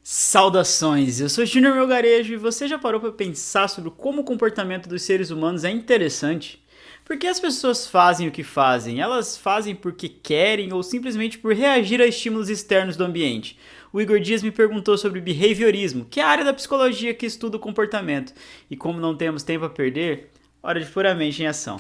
Saudações, eu sou Júnior Melgarejo e você já parou para pensar sobre como o comportamento dos seres humanos é interessante? Por que as pessoas fazem o que fazem? Elas fazem porque querem ou simplesmente por reagir a estímulos externos do ambiente? O Igor Dias me perguntou sobre behaviorismo, que é a área da psicologia que estuda o comportamento. E como não temos tempo a perder, hora de puramente em ação.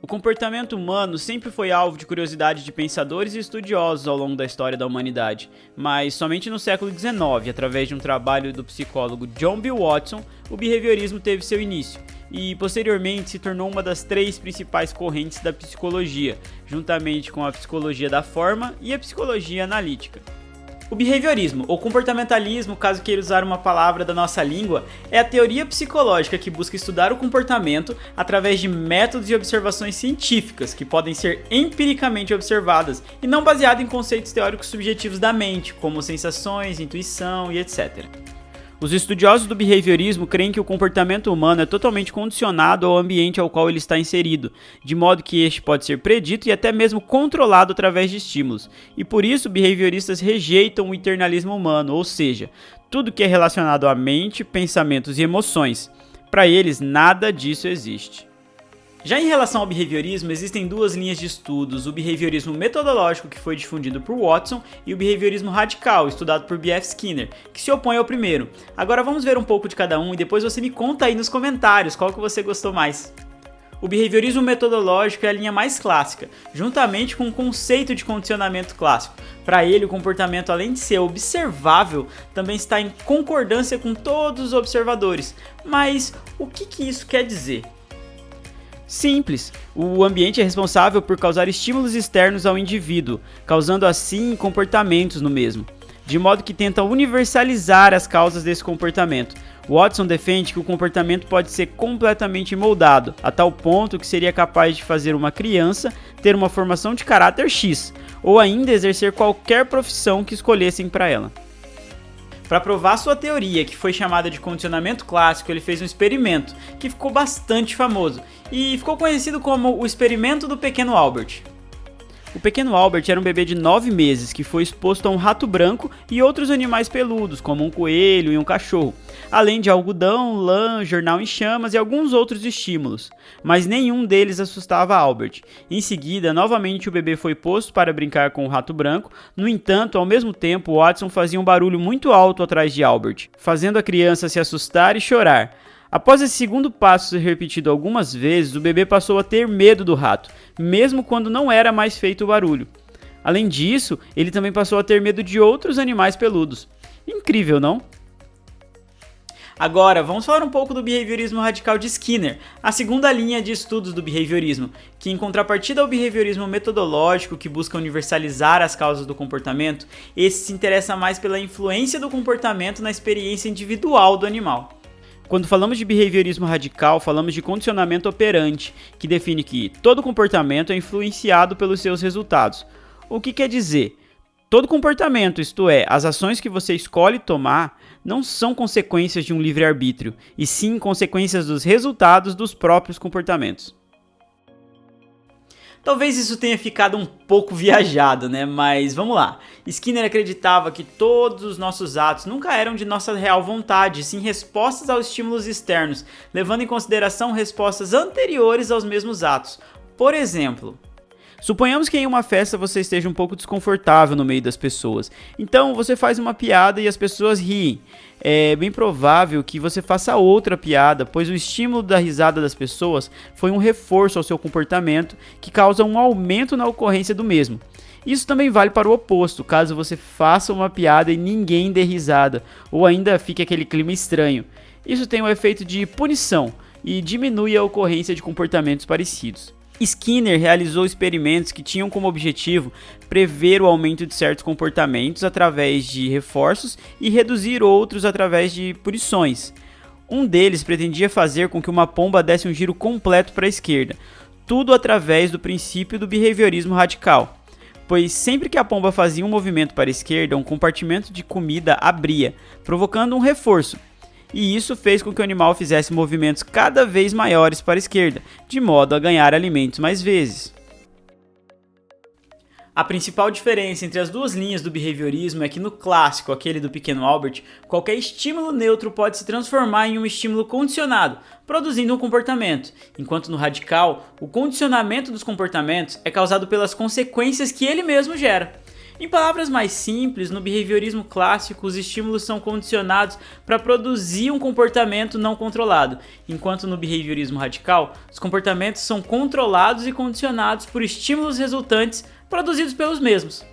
O comportamento humano sempre foi alvo de curiosidade de pensadores e estudiosos ao longo da história da humanidade, mas somente no século XIX, através de um trabalho do psicólogo John B. Watson, o behaviorismo teve seu início e posteriormente se tornou uma das três principais correntes da psicologia, juntamente com a psicologia da forma e a psicologia analítica. O behaviorismo, ou comportamentalismo, caso queira usar uma palavra da nossa língua, é a teoria psicológica que busca estudar o comportamento através de métodos e observações científicas que podem ser empiricamente observadas e não baseado em conceitos teóricos subjetivos da mente, como sensações, intuição e etc. Os estudiosos do behaviorismo creem que o comportamento humano é totalmente condicionado ao ambiente ao qual ele está inserido, de modo que este pode ser predito e até mesmo controlado através de estímulos. E por isso, behavioristas rejeitam o internalismo humano, ou seja, tudo que é relacionado à mente, pensamentos e emoções. Para eles, nada disso existe. Já em relação ao behaviorismo, existem duas linhas de estudos, o behaviorismo metodológico, que foi difundido por Watson, e o behaviorismo radical, estudado por B.F. Skinner, que se opõe ao primeiro. Agora vamos ver um pouco de cada um e depois você me conta aí nos comentários qual que você gostou mais. O behaviorismo metodológico é a linha mais clássica, juntamente com o conceito de condicionamento clássico. Para ele, o comportamento, além de ser observável, também está em concordância com todos os observadores. Mas o que isso quer dizer? Simples, o ambiente é responsável por causar estímulos externos ao indivíduo, causando assim comportamentos no mesmo, de modo que tenta universalizar as causas desse comportamento. Watson defende que o comportamento pode ser completamente moldado, a tal ponto que seria capaz de fazer uma criança ter uma formação de caráter X, ou ainda exercer qualquer profissão que escolhessem para ela. Para provar sua teoria, que foi chamada de condicionamento clássico, ele fez um experimento que ficou bastante famoso e ficou conhecido como o experimento do pequeno Albert. O pequeno Albert era um bebê de 9 meses que foi exposto a um rato branco e outros animais peludos, como um coelho e um cachorro, além de algodão, lã, jornal em chamas e alguns outros estímulos, mas nenhum deles assustava Albert. Em seguida, novamente o bebê foi posto para brincar com o rato branco, no entanto, ao mesmo tempo, Watson fazia um barulho muito alto atrás de Albert, fazendo a criança se assustar e chorar. Após esse segundo passo ser repetido algumas vezes, o bebê passou a ter medo do rato, mesmo quando não era mais feito o barulho. Além disso, ele também passou a ter medo de outros animais peludos. Incrível, não? Agora, vamos falar um pouco do behaviorismo radical de Skinner, a segunda linha de estudos do behaviorismo, que em contrapartida ao behaviorismo metodológico, que busca universalizar as causas do comportamento, esse se interessa mais pela influência do comportamento na experiência individual do animal. Quando falamos de behaviorismo radical, falamos de condicionamento operante, que define que todo comportamento é influenciado pelos seus resultados. O que quer dizer? Todo comportamento, isto é, as ações que você escolhe tomar, não são consequências de um livre-arbítrio, e sim consequências dos resultados dos próprios comportamentos. Talvez isso tenha ficado um pouco viajado, né? Mas vamos lá. Skinner acreditava que todos os nossos atos nunca eram de nossa real vontade, sim respostas aos estímulos externos, levando em consideração respostas anteriores aos mesmos atos. Por exemplo, suponhamos que em uma festa você esteja um pouco desconfortável no meio das pessoas. Então você faz uma piada e as pessoas riem. É bem provável que você faça outra piada, pois o estímulo da risada das pessoas foi um reforço ao seu comportamento que causa um aumento na ocorrência do mesmo. Isso também vale para o oposto, caso você faça uma piada e ninguém dê risada, ou ainda fique aquele clima estranho. Isso tem um efeito de punição e diminui a ocorrência de comportamentos parecidos. Skinner realizou experimentos que tinham como objetivo prever o aumento de certos comportamentos através de reforços e reduzir outros através de punições. Um deles pretendia fazer com que uma pomba desse um giro completo para a esquerda, tudo através do princípio do behaviorismo radical, pois sempre que a pomba fazia um movimento para a esquerda, um compartimento de comida abria, provocando um reforço. e isso fez com que o animal fizesse movimentos cada vez maiores para a esquerda, de modo a ganhar alimentos mais vezes. A principal diferença entre as duas linhas do behaviorismo é que no clássico, aquele do pequeno Albert, qualquer estímulo neutro pode se transformar em um estímulo condicionado, produzindo um comportamento, enquanto no radical, o condicionamento dos comportamentos é causado pelas consequências que ele mesmo gera. Em palavras mais simples, no behaviorismo clássico, os estímulos são condicionados para produzir um comportamento não controlado, enquanto no behaviorismo radical, os comportamentos são controlados e condicionados por estímulos resultantes produzidos pelos mesmos.